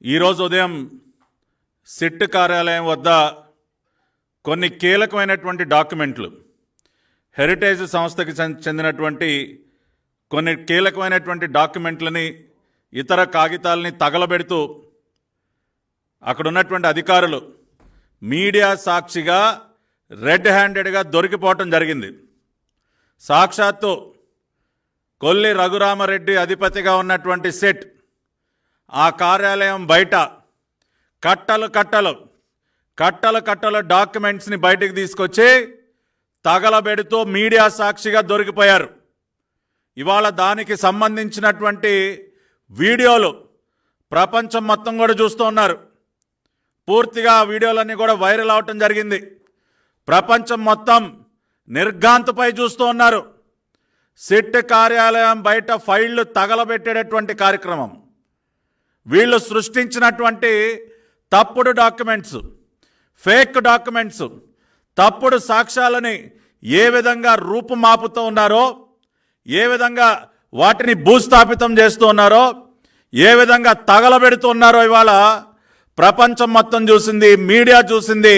ఈరోజు ఉదయం సిట్ కార్యాలయం వద్ద కొన్ని కీలకమైనటువంటి డాక్యుమెంట్లు, హెరిటేజ్ సంస్థకి చెందినటువంటి కొన్ని కీలకమైనటువంటి డాక్యుమెంట్లని, ఇతర కాగితాలని తగలబెడుతూ అక్కడ ఉన్నటువంటి అధికారులు మీడియా సాక్షిగా రెడ్ హ్యాండెడ్గా దొరికిపోవటం జరిగింది. సాక్షాత్తు కొల్లి రఘురామరెడ్డి అధిపతిగా ఉన్నటువంటి సెట్ ఆ కార్యాలయం బయట కట్టలు డాక్యుమెంట్స్ని బయటికి తీసుకొచ్చి తగలబెడుతూ మీడియా సాక్షిగా దొరికిపోయారు. ఇవాళ దానికి సంబంధించినటువంటి వీడియోలు ప్రపంచం మొత్తం కూడా చూస్తూ ఉన్నారు. పూర్తిగా ఆ వీడియోలన్నీ కూడా వైరల్ అవటం జరిగింది. ప్రపంచం మొత్తం నిర్ఘాంతపై చూస్తూ ఉన్నారు. సిట్ కార్యాలయం బయట ఫైళ్లు తగలబెట్టేటటువంటి కార్యక్రమం, వీళ్ళు సృష్టించినటువంటి తప్పుడు డాక్యుమెంట్స్, ఫేక్ డాక్యుమెంట్స్, తప్పుడు సాక్ష్యాలని ఏ విధంగా రూపుమాపుతూ ఉన్నారో, ఏ విధంగా వాటిని భూస్థాపితం చేస్తూ ఉన్నారో, ఏ విధంగా తగలబెడుతున్నారో ఇవాళ ప్రపంచం మొత్తం చూసింది, మీడియా చూసింది.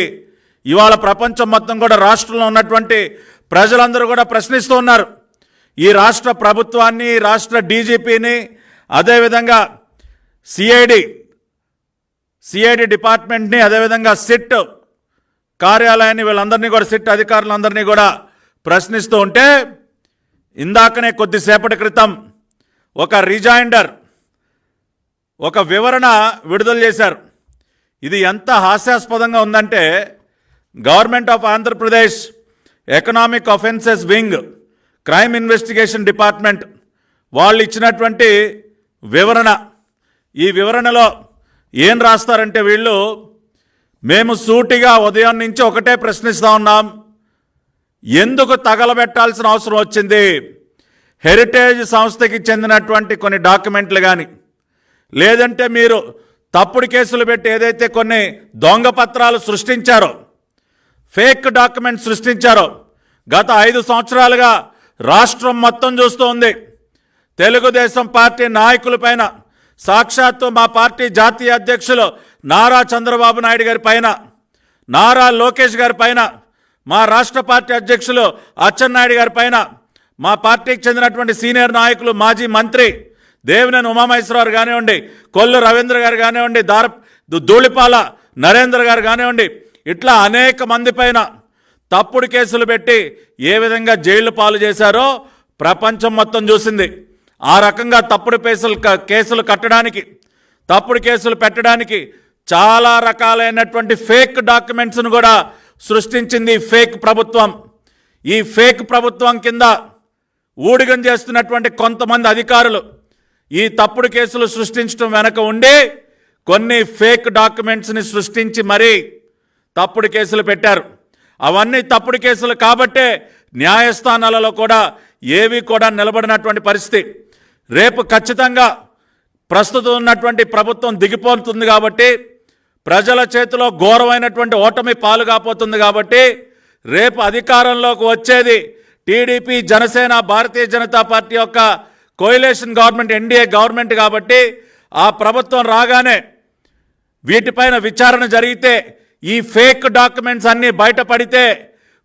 ఇవాళ ప్రపంచం మొత్తం కూడా రాష్ట్రంలో ఉన్నటువంటి ప్రజలందరూ కూడా ప్రశ్నిస్తూ ఉన్నారు. ఈ రాష్ట్ర ప్రభుత్వాన్ని, రాష్ట్ర డీజీపీని, అదేవిధంగా సిఐడి డిపార్ట్మెంట్ని, అదేవిధంగా సిట్ కార్యాలయాన్ని, వీళ్ళందరినీ కూడా, సిట్ అధికారులందరినీ కూడా ప్రశ్నిస్తూ ఉంటే, ఇందాకనే కొద్దిసేపటి క్రితం ఒక రిజైండర్, ఒక వివరణ విడుదల చేశారు. ఇది ఎంత హాస్యాస్పదంగా ఉందంటే, government of Andhra Pradesh economic offences wing, crime investigation department వాళ్ళు ఇచ్చినటువంటి వివరణ. ఈ వివరణలో ఏం రాస్తారంటే, వీళ్ళు మేము సూటిగా ఉదయం నుంచి ఒకటే ప్రశ్నిస్తూ ఉన్నాం, ఎందుకు తగలబెట్టాల్సిన అవసరం వచ్చింది? హెరిటేజ్ సంస్థకి చెందినటువంటి కొన్ని డాక్యుమెంట్లు కానీ, లేదంటే మీరు తప్పుడు కేసులు పెట్టి ఏదైతే కొన్ని దొంగ పత్రాలు సృష్టించారో, ఫేక్ డాక్యుమెంట్స్ సృష్టించారో, గత 5 సంవత్సరాలుగా రాష్ట్రం మొత్తం చూస్తూ ఉంది. తెలుగుదేశం పార్టీ నాయకులపైన, సాక్షాత్తు మా పార్టీ జాతీయ అధ్యక్షులు నారా చంద్రబాబు నాయుడు గారి పైన, నారా లోకేష్ గారి పైన, మా రాష్ట్ర పార్టీ అధ్యక్షులు అచ్చెన్నాయుడు గారి పైన, మా పార్టీకి చెందినటువంటి సీనియర్ నాయకులు, మాజీ మంత్రి దేవినేని ఉమామహేశ్వరరావు కానివ్వండి, కొల్లు రవీంద్ర గారు కానివ్వండి, ధూళిపాల నరేంద్ర గారు కానివ్వండి, ఇట్లా అనేక మంది పైన తప్పుడు కేసులు పెట్టి ఏ విధంగా జైలు పాలు చేశారో ప్రపంచం మొత్తం చూసింది. ఆ రకంగా తప్పుడు కేసులు కట్టడానికి, తప్పుడు కేసులు పెట్టడానికి చాలా రకాలైనటువంటి ఫేక్ డాక్యుమెంట్స్ను కూడా సృష్టించింది ఫేక్ ప్రభుత్వం. ఈ ఫేక్ ప్రభుత్వం కింద ఊడిగం చేస్తున్నటువంటి కొంతమంది అధికారులు ఈ తప్పుడు కేసులు సృష్టించడం వెనక ఉండి కొన్ని ఫేక్ డాక్యుమెంట్స్ని సృష్టించి మరీ తప్పుడు కేసులు పెట్టారు. అవన్నీ తప్పుడు కేసులు కాబట్టే న్యాయస్థానాలలో కూడా ఏవి కూడా నిలబడినటువంటి పరిస్థితి. రేపు ఖచ్చితంగా ప్రస్తుతం ఉన్నటువంటి ప్రభుత్వం దిగిపోతుంది కాబట్టి, ప్రజల చేతిలో ఘోరమైనటువంటి ఓటమి పాలు కాబోతుంది కాబట్టి, రేపు అధికారంలోకి వచ్చేది టీడీపీ, జనసేన, భారతీయ జనతా పార్టీ యొక్క కోయిలేషన్ గవర్నమెంట్, ఎన్డీఏ గవర్నమెంట్ కాబట్టి, ఆ ప్రభుత్వం రాగానే వీటిపైన విచారణ జరిగితే, ఈ ఫేక్ డాక్యుమెంట్స్ అన్నీ బయటపడితే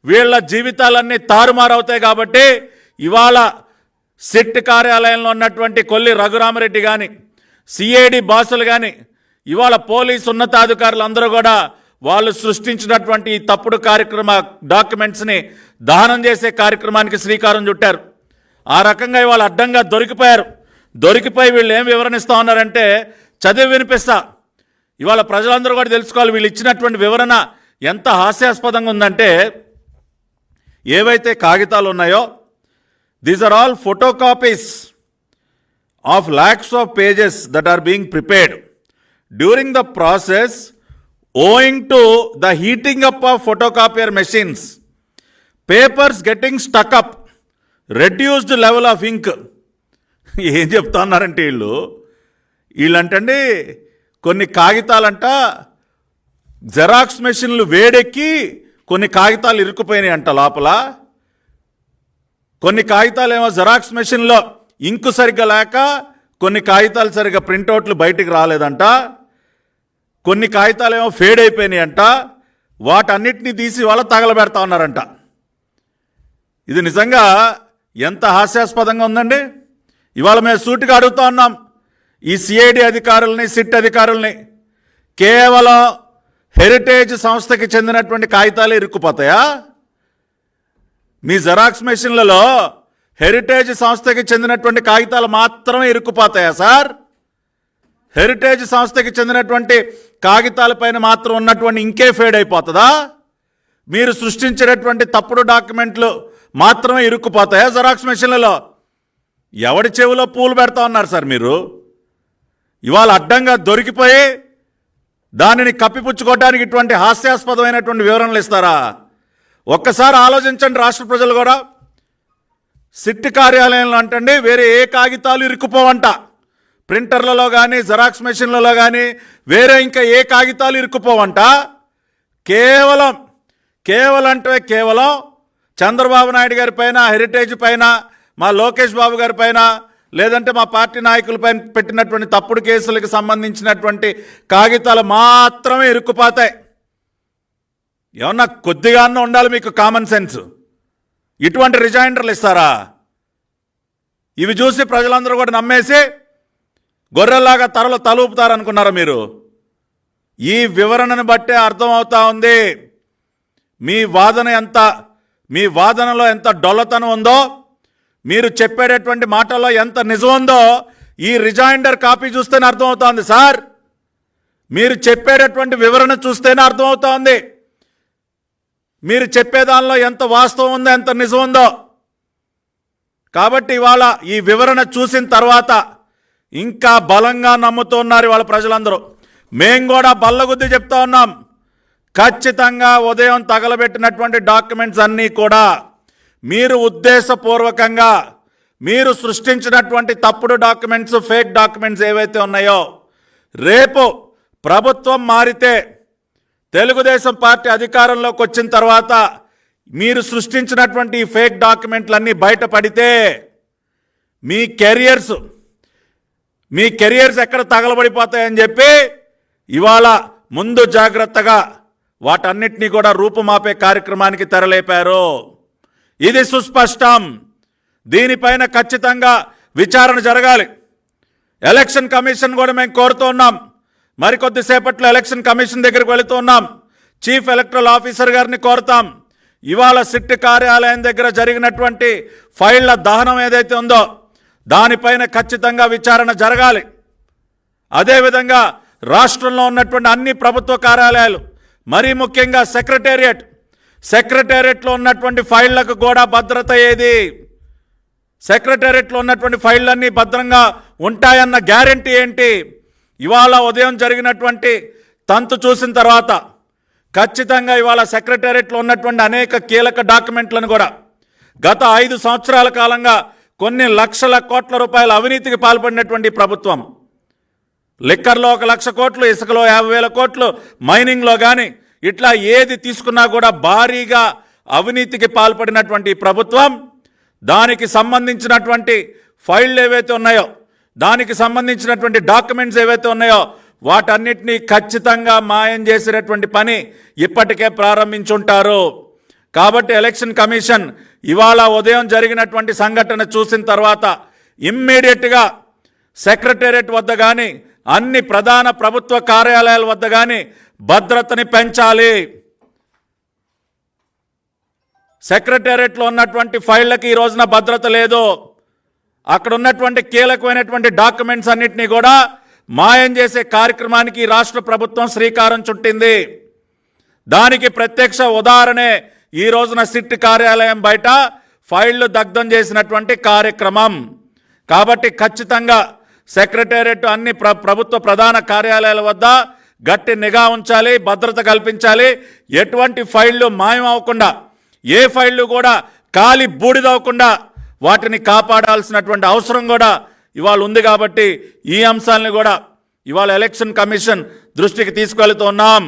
వీళ్ళ జీవితాలన్నీ తారుమారవుతాయి. కాబట్టి ఇవాళ సిట్ కార్యాలయంలో ఉన్నటువంటి కొల్లి రఘురామరెడ్డి కానీ, సిఐడి బాసులు కానీ, ఇవాళ పోలీసు ఉన్నతాధికారులు అందరూ కూడా వాళ్ళు సృష్టించినటువంటి ఈ తప్పుడు డాక్యుమెంట్స్ని దహనం చేసే కార్యక్రమానికి శ్రీకారం చుట్టారు. ఆ రకంగా ఇవాళ అడ్డంగా దొరికిపోయి వీళ్ళు ఏం వివరణిస్తూ ఉన్నారంటే, చదివి వినిపిస్తా. ఇవాళ ప్రజలందరూ కూడా తెలుసుకోవాలి వీళ్ళు ఇచ్చినటువంటి వివరణ ఎంత హాస్యాస్పదంగా ఉందంటే, ఏవైతే కాగితాలు ఉన్నాయో, these are all photocopies of lakhs of pages that are being prepared. During the process, owing to the heating up of photocopier machines, papers getting stuck up, reduced level of ink. ఏం చెప్తా ఉన్నారంటే వీళ్ళంటండి కొన్ని కాగితాలంట xerox మెషిన్లు వేడెక్కి కొన్ని కాగితాలు ఇరుక్కుపోయినాయి అంట లోపల. కొన్ని కాగితాలు ఏమో జెరాక్స్ మెషిన్లో ఇంకు సరిగ్గా లేక కొన్ని కాగితాలు సరిగ్గా ప్రింటౌట్లు బయటికి రాలేదంట. కొన్ని కాగితాలేమో ఫేడ్ అయిపోయినాయి అంట, వాటన్నిటినీ తీసి వాళ్ళ తగలబెడతా ఉన్నారంట. ఇది నిజంగా ఎంత హాస్యాస్పదంగా ఉందండి. ఇవాళ మేము సూటిగా అడుగుతా ఉన్నాం ఈ సిఐడి అధికారుల్ని, సిట్ అధికారుల్ని, కేవలం హెరిటేజ్ సంస్థకి చెందినటువంటి కాగితాలు ఇరుక్కుపోతాయా? మీ జెరాక్స్ మెషిన్లలో హెరిటేజ్ సంస్థకి చెందినటువంటి కాగితాలు మాత్రమే ఇరుక్కుపోతాయా సార్? హెరిటేజ్ సంస్థకి చెందినటువంటి కాగితాలపైన మాత్రం ఉన్నటువంటి ఇంకే ఫేడ్ అయిపోతుందా? మీరు సృష్టించినటువంటి తప్పుడు డాక్యుమెంట్లు మాత్రమే ఇరుక్కుపోతాయా జెరాక్స్ మెషిన్లలో? ఎవడి చెవిలో పూలు పెడతా ఉన్నారు సార్ మీరు? ఇవాళ అడ్డంగా దొరికిపోయి దానిని కప్పిపుచ్చుకోవడానికి ఇటువంటి హాస్యాస్పదమైనటువంటి వివరణలు ఇస్తారా? ఒక్కసారి ఆలోచించండి రాష్ట్ర ప్రజలు కూడా. సిట్ కార్యాలయంలో అంటండి వేరే ఏ కాగితాలు ఇరుక్కుపోవంట. ప్రింటర్లలో కానీ జెరాక్స్ మెషిన్లలో కానీ వేరే ఇంకా ఏ కాగితాలు ఇరుక్కుపోవంట. కేవలం అంటే కేవలం చంద్రబాబు నాయుడు గారి పైన, హెరిటేజ్ పైన, మా లోకేష్ బాబు గారి పైన, లేదంటే మా పార్టీ నాయకులపైన పెట్టినటువంటి తప్పుడు కేసులకు సంబంధించినటువంటి కాగితాలు మాత్రమే ఇరుక్కుపోతాయి. ఏమన్నా కొద్దిగా ఉండాలి మీకు కామన్ సెన్స్. ఇటువంటి రిజైండర్లు ఇస్తారా? ఇవి చూసి ప్రజలందరూ కూడా నమ్మేసి గొర్రెల్లాగా తరలు తలూపుతారనుకున్నారా మీరు? ఈ వివరణను బట్టే అర్థమవుతా ఉంది మీ వాదనలో ఎంత డొల్లతనం ఉందో, మీరు చెప్పేటటువంటి మాటల్లో ఎంత నిజం ఉందో ఈ రిజైండర్ కాపీ చూస్తేనే అర్థమవుతోంది సార్. మీరు చెప్పేటటువంటి వివరణ చూస్తేనే అర్థమవుతోంది మీరు చెప్పేదానిలో ఎంత వాస్తవం ఉందో, ఎంత నిజం ఉందో. కాబట్టి ఇవాళ ఈ వివరణ చూసిన తర్వాత ఇంకా బలంగా నమ్ముతున్నారు వాళ్ళ ప్రజలందరూ. మేం కూడా బల్లగుద్ది చెప్తా ఉన్నాం, ఖచ్చితంగా ఉదయం తగలబెట్టినటువంటి డాక్యుమెంట్స్ అన్నీ కూడా మీరు ఉద్దేశపూర్వకంగా మీరు సృష్టించినటువంటి తప్పుడు డాక్యుమెంట్స్, ఫేక్ డాక్యుమెంట్స్ ఏవైతే ఉన్నాయో, రేపు ప్రభుత్వం మారితే, తెలుగుదేశం పార్టీ అధికారంలోకి వచ్చిన తర్వాత మీరు సృష్టించినటువంటి ఈ ఫేక్ డాక్యుమెంట్లన్నీ బయటపడితే మీ కెరియర్స్ ఎక్కడ తగలబడిపోతాయని చెప్పి ఇవాళ ముందు జాగ్రత్తగా వాటన్నిటినీ కూడా రూపుమాపే కార్యక్రమానికి తెరలేపారు. ఇది సుస్పష్టం. దీనిపైన ఖచ్చితంగా విచారణ జరగాలి. ఎలక్షన్ కమిషన్ కూడా మేము కోరుతున్నాం. మరికొద్దిసేపట్లో ఎలక్షన్ కమిషన్ దగ్గరికి వెళుతున్నాం. చీఫ్ ఎలక్టరల్ ఆఫీసర్ గారిని కోరుతాం. ఇవాళ సిట్ కార్యాలయం దగ్గర జరిగినటువంటి ఫైళ్ల దహనం ఏదైతే ఉందో దానిపైన ఖచ్చితంగా విచారణ జరగాలి. అదేవిధంగా రాష్ట్రంలో ఉన్నటువంటి అన్ని ప్రభుత్వ కార్యాలయాలు, మరీ ముఖ్యంగా సెక్రటేరియట్లో ఉన్నటువంటి ఫైళ్లకు కూడా భద్రత ఏది? సెక్రటేరియట్లో ఉన్నటువంటి ఫైళ్ళన్నీ భద్రంగా ఉంటాయన్న గ్యారెంటీ ఏంటి? ఇవాళ ఉదయం జరిగినటువంటి తంతు చూసిన తర్వాత ఖచ్చితంగా ఇవాళ సెక్రటేరియట్లో ఉన్నటువంటి అనేక కీలక డాక్యుమెంట్లను కూడా గత 5 సంవత్సరాల కాలంగా కొన్ని లక్షల కోట్ల రూపాయల అవినీతికి పాల్పడినటువంటి ప్రభుత్వం, లిక్కర్లో 1 లక్ష కోట్లు, ఇసుకలో 50,000 కోట్లు, మైనింగ్లో కానీ ఇట్లా ఏది తీసుకున్నా కూడా భారీగా అవినీతికి పాల్పడినటువంటి ప్రభుత్వం, దానికి సంబంధించినటువంటి ఫైళ్ళు ఏవైతే ఉన్నాయో, దానికి సంబంధించినటువంటి డాక్యుమెంట్స్ ఏవైతే ఉన్నాయో వాటన్నిటినీ ఖచ్చితంగా మాయం చేసేటటువంటి పని ఇప్పటికే ప్రారంభించుంటారు. కాబట్టి ఎలక్షన్ కమిషన్ ఇవాళ ఉదయం జరిగినటువంటి సంఘటన చూసిన తర్వాత ఇమ్మీడియట్గా సెక్రటేరియట్ వద్ద కానీ అన్ని ప్రధాన ప్రభుత్వ కార్యాలయాల వద్ద కానీ భద్రతని పెంచాలి. సెక్రటేరియట్లో ఉన్నటువంటి ఫైళ్ళకి ఈ రోజున భద్రత లేదు. అక్కడ ఉన్నటువంటి కీలకమైనటువంటి డాక్యుమెంట్స్ అన్నిటినీ కూడా మాయం చేసే కార్యక్రమానికి రాష్ట్ర ప్రభుత్వం శ్రీకారం చుట్టింది. దానికి ప్రత్యక్ష ఉదాహరణే ఈ రోజున సిట్ కార్యాలయం బయట ఫైళ్లు దగ్ధం చేసినటువంటి కార్యక్రమం. కాబట్టి ఖచ్చితంగా సెక్రటేరియట్ అన్ని ప్రభుత్వ ప్రధాన కార్యాలయాల వద్ద గట్టి నిఘా ఉంచాలి, భద్రత కల్పించాలి. ఎటువంటి ఫైళ్లు మాయం అవ్వకుండా, ఏ ఫైళ్లు కూడా కాలి బూడిదవ్వకుండా వాటిని కాపాడాల్సినటువంటి అవసరం కూడా ఇవాళ ఉంది. కాబట్టి ఈ అంశాలను కూడా ఇవాళ ఎలక్షన్ కమిషన్ దృష్టికి తీసుకెళ్తున్నాం.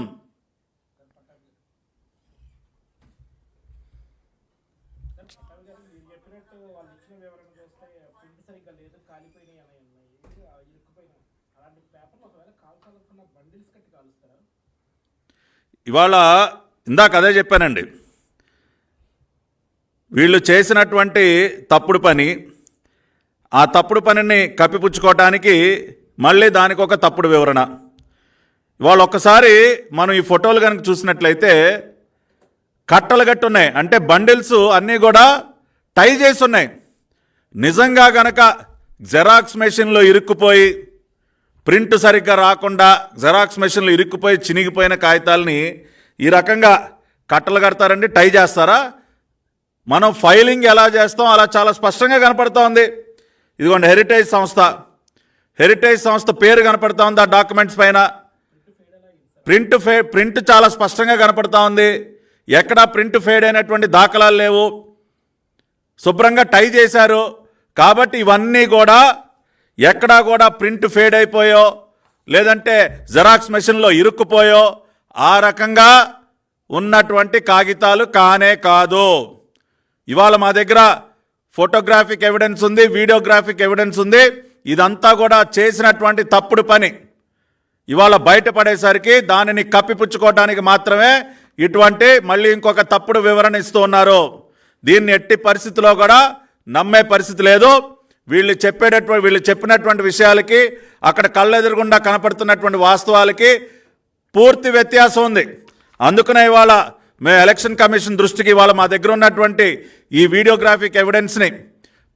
సరిగ్గా లేదు, కాలిపోయినాయి అని ఉన్నాయి, ఇరుక్కుపోయినాయి. అలాంటి పేపర్లు ఒకవేళ కాల్చాలనుకున్న బండి ఇవాళ ఇందాక అదే చెప్పానండి, వీళ్ళు చేసినటువంటి తప్పుడు పని, ఆ తప్పుడు పనిని కప్పిపుచ్చుకోవటానికి మళ్ళీ దానికి ఒక తప్పుడు వివరణ. ఇవాళ ఒక్కసారి మనం ఈ ఫోటోలు కనుక చూసినట్లయితే కట్టలు గట్టి ఉన్నాయి, అంటే బండిల్స్ అన్నీ కూడా టై చేసి ఉన్నాయి. నిజంగా గనక జెరాక్స్ మెషిన్లో ఇరుక్కుపోయి ప్రింట్ సరిగ్గా రాకుండా జెరాక్స్ మెషిన్లో ఇరుక్కుపోయి చినిగిపోయిన కాగితాలని ఈ రకంగా కట్టలు కడతారండి, టై చేస్తారా? మనం ఫైలింగ్ ఎలా చేస్తాం అలా చాలా స్పష్టంగా కనపడుతూ ఉంది. ఇదిగోండి హెరిటేజ్ సంస్థ పేరు కనపడుతూ ఉంది ఆ డాక్యుమెంట్స్ పైన. ప్రింట్ చాలా స్పష్టంగా కనపడుతూ ఉంది, ఎక్కడా ప్రింట్ ఫేడ్ అయినటువంటి దాఖలాలు లేవు, శుభ్రంగా టై చేశారు. కాబట్టి ఇవన్నీ కూడా ఎక్కడా కూడా ప్రింట్ ఫేడ్ అయిపోయో లేదంటే జెరాక్స్ మెషిన్లో ఇరుక్కుపోయో ఆ రకంగా ఉన్నటువంటి కాగితాలు కానే కాదు. ఇవాళ మా దగ్గర ఫోటోగ్రాఫిక్ ఎవిడెన్స్ ఉంది, వీడియోగ్రాఫిక్ ఎవిడెన్స్ ఉంది. ఇదంతా కూడా చేసినటువంటి తప్పుడు పని ఇవాళ బయటపడేసరికి దానిని కప్పిపుచ్చుకోవడానికి మాత్రమే ఇటువంటి మళ్ళీ ఇంకొక తప్పుడు వివరణ ఇస్తూ ఉన్నారు. దీన్ని ఎట్టి పరిస్థితిలో కూడా నమ్మే పరిస్థితి లేదు. వీళ్ళు చెప్పినటువంటి విషయాలకి అక్కడ కళ్ళెదురుగుండా కనపడుతున్నటువంటి వాస్తవాలకి పూర్తి వ్యత్యాసం ఉంది. అందుకనే ఇవాళ మేము ఎలక్షన్ కమిషన్ దృష్టికి ఇవాళ మా దగ్గర ఉన్నటువంటి ఈ వీడియోగ్రాఫిక్ ఎవిడెన్స్ని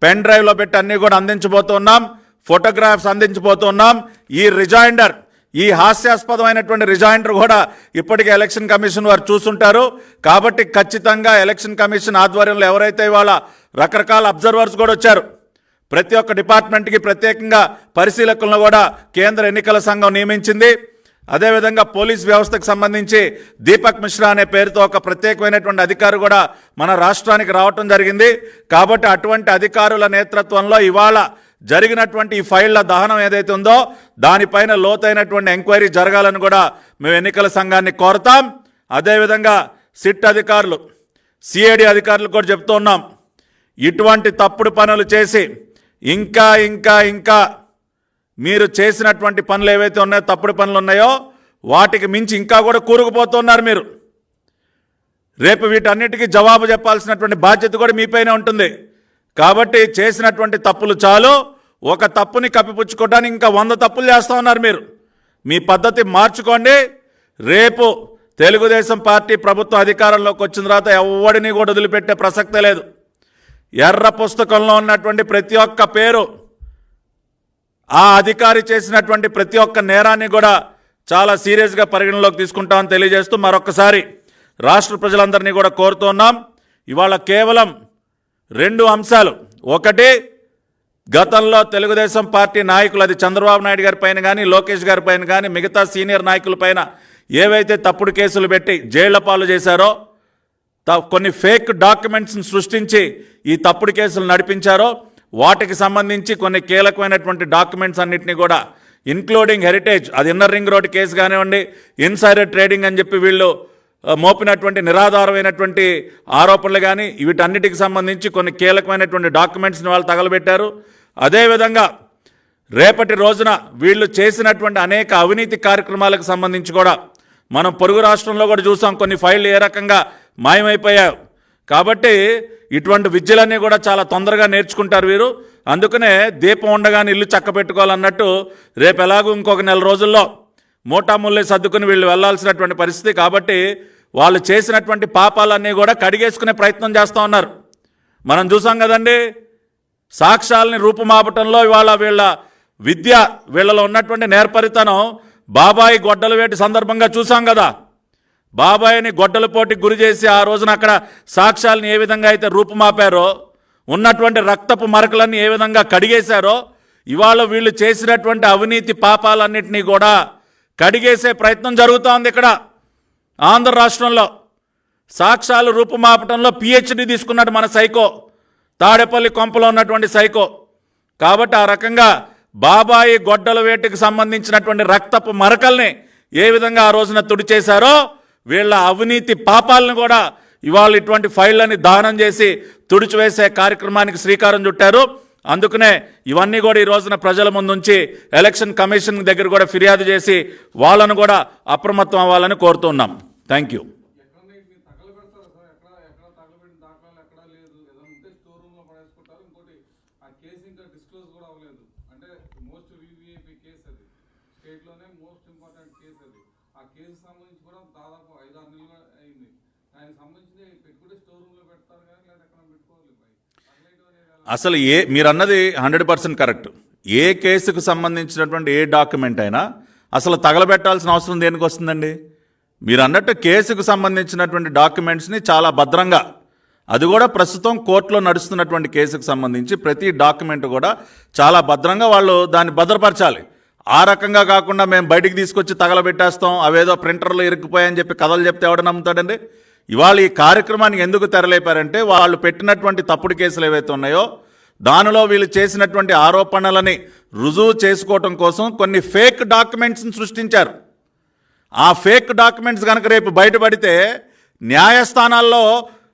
పెన్ డ్రైవ్లో పెట్టి అన్నీ కూడా అందించబోతున్నాం, ఫోటోగ్రాఫ్స్ అందించబోతున్నాం. ఈ రిజైండర్, ఈ హాస్యాస్పదమైనటువంటి రిజైండర్ కూడా ఇప్పటికే ఎలక్షన్ కమిషన్ వారు చూసుంటారు. కాబట్టి ఖచ్చితంగా ఎలక్షన్ కమిషన్ ఆధ్వర్యంలో ఎవరైతే ఇవాళ రకరకాల అబ్జర్వర్స్ కూడా వచ్చారు, ప్రతి ఒక్క డిపార్ట్మెంట్కి ప్రత్యేకంగా పరిశీలకులను కూడా కేంద్ర ఎన్నికల సంఘం నియమించింది. అదేవిధంగా పోలీస్ వ్యవస్థకు సంబంధించి దీపక్ మిశ్రా అనే పేరుతో ఒక ప్రత్యేకమైనటువంటి అధికారి కూడా మన రాష్ట్రానికి రావటం జరిగింది. కాబట్టి అటువంటి అధికారుల నేతృత్వంలో ఇవాళ జరిగినటువంటి ఈ ఫైళ్ల దహనం ఏదైతే ఉందో దానిపైన లోతైనటువంటి ఎంక్వైరీ జరగాలని కూడా మేము ఎన్నికల సంఘాన్ని కోరుతాం. అదేవిధంగా సిట్ అధికారులు, సిఐడి అధికారులు కూడా చెప్తూ ఉన్నాం, ఇటువంటి తప్పుడు పనులు చేసి ఇంకా ఇంకా ఇంకా మీరు చేసినటువంటి పనులు ఏవైతే ఉన్నాయో, తప్పుడు పనులు ఉన్నాయో వాటికి మించి ఇంకా కూడా కూరుకుపోతున్నారు మీరు. రేపు వీటన్నిటికీ జవాబు చెప్పాల్సినటువంటి బాధ్యత కూడా మీపైనే ఉంటుంది. కాబట్టి చేసినటువంటి తప్పులు చాలు, ఒక తప్పుని కప్పిపుచ్చుకోవడానికి ఇంకా 100 తప్పులు చేస్తూ ఉన్నారు మీరు. మీ పద్ధతి మార్చుకోండి. రేపు తెలుగుదేశం పార్టీ ప్రభుత్వం అధికారంలోకి వచ్చిన తర్వాత ఎవడిని కూడా వదిలిపెట్టే ప్రసక్తే లేదు. ఎర్ర పుస్తకంలో ఉన్నటువంటి ప్రతి ఒక్క పేరు, ఆ అధికారి చేసినటువంటి ప్రతి ఒక్క నేరాన్ని కూడా చాలా సీరియస్గా పరిగణలోకి తీసుకుంటామని తెలియజేస్తూ మరొకసారి రాష్ట్ర ప్రజలందరినీ కూడా కోరుతున్నాం. ఇవాళ కేవలం 2 అంశాలు. ఒకటి, గతంలో తెలుగుదేశం పార్టీ నాయకులు, అది చంద్రబాబు నాయుడు గారి పైన కానీ లోకేష్ గారి పైన కానీ మిగతా సీనియర్ నాయకుల పైన ఏవైతే తప్పుడు కేసులు పెట్టి జైళ్ల పాలు చేశారో, కొన్ని ఫేక్ డాక్యుమెంట్స్ని సృష్టించి ఈ తప్పుడు కేసులు నడిపించారో వాటికి సంబంధించి కొన్ని కీలకమైనటువంటి డాక్యుమెంట్స్ అన్నింటినీ కూడా ఇన్క్లూడింగ్ హెరిటేజ్, అది ఇన్నర్ రింగ్ రోడ్ కేసు కానివ్వండి, ఇన్సైడర్ ట్రేడింగ్ అని చెప్పి వీళ్ళు మోపినటువంటి నిరాధారమైనటువంటి ఆరోపణలు కానీ వీటన్నిటికి సంబంధించి కొన్ని కీలకమైనటువంటి డాక్యుమెంట్స్ని వాళ్ళు తగలబెట్టారు. అదేవిధంగా రేపటి రోజున వీళ్ళు చేసినటువంటి అనేక అవినీతి కార్యక్రమాలకు సంబంధించి కూడా మనం పొరుగు రాష్ట్రంలో కూడా చూసాం, కొన్ని ఫైళ్ళు ఏ రకంగా మాయమైపోయాయి. కాబట్టి ఇటువంటి విద్యలన్నీ కూడా చాలా తొందరగా నేర్చుకుంటారు వీరు. అందుకనే దీపం ఉండగానే ఇల్లు చక్కబెట్టుకోవాలన్నట్టు రేపు ఎలాగూ ఇంకొక 4 రోజుల్లో మూటాముల్లే సర్దుకుని వీళ్ళు వెళ్లాల్సినటువంటి పరిస్థితి. కాబట్టి వాళ్ళు చేసినటువంటి పాపాలన్నీ కూడా కడిగేసుకునే ప్రయత్నం చేస్తూ ఉన్నారు. మనం చూసాం కదండి, సాక్ష్యాలని రూపుమాపటంలో ఇవాళ వీళ్ళ విద్య, వీళ్ళలో ఉన్నటువంటి నేర్పరితనం బాబాయి గొడ్డల వేటి సందర్భంగా చూసాం కదా. బాబాయిని గొడ్డల పోటీకి గురి చేసి ఆ రోజున అక్కడ సాక్ష్యాలను ఏ విధంగా అయితే రూపుమాపారో, ఉన్నటువంటి రక్తపు మరకలన్నీ ఏ విధంగా కడిగేశారో, ఇవాళ వీళ్ళు చేసినటువంటి అవినీతి పాపాలన్నింటినీ కూడా కడిగేసే ప్రయత్నం జరుగుతోంది. ఇక్కడ ఆంధ్ర రాష్ట్రంలో సాక్ష్యాలు రూపుమాపటంలో పిహెచ్డి తీసుకున్నాడు మన సైకో, తాడేపల్లి కొంపలో ఉన్నటువంటి సైకో. కాబట్టి ఆ రకంగా బాబాయి గొడ్డల వేటికి సంబంధించినటువంటి రక్తపు మరకల్ని ఏ విధంగా ఆ రోజున తుడిచేశారో, వీళ్ళ అవినీతి పాపాలను కూడా ఇవాళ ఇటువంటి ఫైళ్ళని దహనం చేసి తుడిచివేసే కార్యక్రమానికి శ్రీకారం చుట్టారు. అందుకనే ఇవన్నీ కూడా ఈ రోజున ప్రజల ముందుంచి ఎలక్షన్ కమిషన్ దగ్గర కూడా ఫిర్యాదు చేసి వాళ్ళను కూడా అప్రమత్తం అవ్వాలని కోరుతున్నాం. Thank you. అసలు మీరు అన్నది 100% కరెక్ట్. ఏ కేసుకు సంబంధించినటువంటి ఏ డాక్యుమెంట్ అయినా అసలు తగలబెట్టాల్సిన అవసరం దేనికి వస్తుందండి? మీరు అన్నట్టు కేసుకు సంబంధించినటువంటి డాక్యుమెంట్స్ని చాలా భద్రంగా, అది కూడా ప్రస్తుతం కోర్టులో నడుస్తున్నటువంటి కేసుకు సంబంధించి ప్రతి డాక్యుమెంట్ కూడా చాలా భద్రంగా వాళ్ళు దాన్ని భద్రపరచాలి. ఆ రకంగా కాకుండా మేము బయటికి తీసుకొచ్చి తగలబెట్టేస్తాం, అవేదో ప్రింటర్లో ఇరుక్కుపోయాయని చెప్పి కథలు చెప్తే ఎవడు నమ్ముతాడండి? ఇవాళ ఈ కార్యక్రమానికి ఎందుకు తెరలేపారంటే వాళ్ళు పెట్టినటువంటి తప్పుడు కేసులు ఏవైతే ఉన్నాయో దానిలో వీళ్ళు చేసినటువంటి ఆరోపణలని రుజువు చేసుకోవటం కోసం కొన్ని ఫేక్ డాక్యుమెంట్స్ని సృష్టించారు. ఆ ఫేక్ డాక్యుమెంట్స్ కనుక రేపు బయటపడితే న్యాయస్థానాల్లో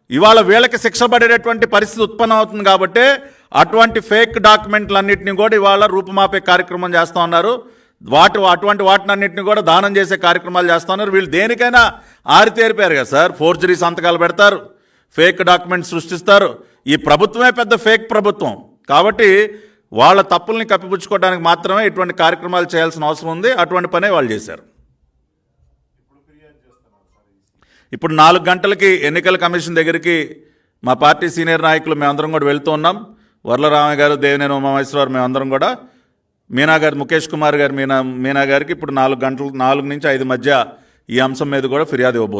ఇవాళ వీళ్ళకి శిక్ష పడేటటువంటి పరిస్థితి ఉత్పన్నం అవుతుంది. కాబట్టి అటువంటి ఫేక్ డాక్యుమెంట్లన్నింటినీ కూడా ఇవాళ రూపుమాపే కార్యక్రమం చేస్తూ ఉన్నారు. అటువంటి వాటినన్నింటినీ కూడా దానం చేసే కార్యక్రమాలు చేస్తూ ఉన్నారు. వీళ్ళు దేనికైనా ఆరితేరిపోయారు కదా సార్. ఫోర్జరీ సంతకాలు పెడతారు, ఫేక్ డాక్యుమెంట్స్ సృష్టిస్తారు. ఈ ప్రభుత్వమే పెద్ద ఫేక్ ప్రభుత్వం. కాబట్టి వాళ్ళ తప్పుల్ని కప్పిపుచ్చుకోవడానికి మాత్రమే ఇటువంటి కార్యక్రమాలు చేయాల్సిన అవసరం ఉంది. అటువంటి పనే వాళ్ళు చేశారు. ఇప్పుడు 4 గంటలకి ఎన్నికల కమిషన్ దగ్గరికి మా పార్టీ సీనియర్ నాయకులు మేమందరం కూడా వెళ్తూ ఉన్నాం. వర్లరామయ్య గారు, దేవినేని ఉమామహేశ్వరరావు, మేమందరం కూడా మీనా గారు, ముఖేష్ కుమార్ గారు, మీనా గారికి ఇప్పుడు 4 నుంచి 5 మధ్య ఈ అంశం మీద కూడా ఫిర్యాదు ఇవ్వబోతున్నారు.